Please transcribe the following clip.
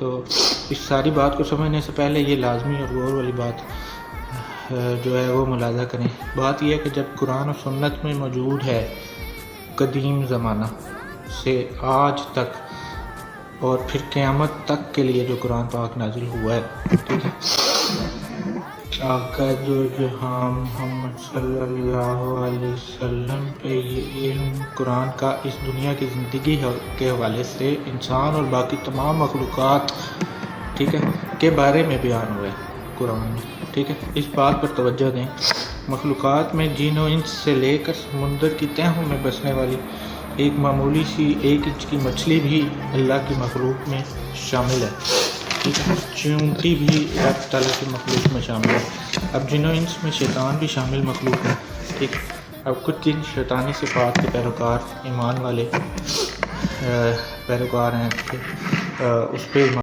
تو اس ساری بات کو سمجھنے سے پہلے یہ لازمی اور غور والی بات جو ہے وہ ملاحظہ کریں. بات یہ ہے کہ جب قرآن و سنت میں موجود ہے قدیم زمانہ سے آج تک اور پھر قیامت تک کے لیے جو قرآن پاک نازل ہوا ہے، ٹھیک ہے، آقا جو جہاں محمد صلی اللہ علیہ وسلم پہ یہ علم قرآن کا اس دنیا کی زندگی کے حوالے سے انسان اور باقی تمام مخلوقات، ٹھیک ہے، کے بارے میں بیان ہوا ہے قرآن میں. ٹھیک ہے، اس بات پر توجہ دیں. مخلوقات میں جن و انس سے لے کر سمندر کی تہوں میں بسنے والی ایک معمولی سی 1 انچ کی مچھلی بھی اللہ کی مخلوق میں شامل ہے. ٹھیک ہے، چیونٹی بھی اللہ تعالیٰ کی مخلوق میں شامل ہے. اب جن و انس میں شیطان بھی شامل مخلوق ہے. ٹھیک، اب کچھ جن شیطانی صفات کے پیروکار، ایمان والے پیروکار ہیں، اس پہ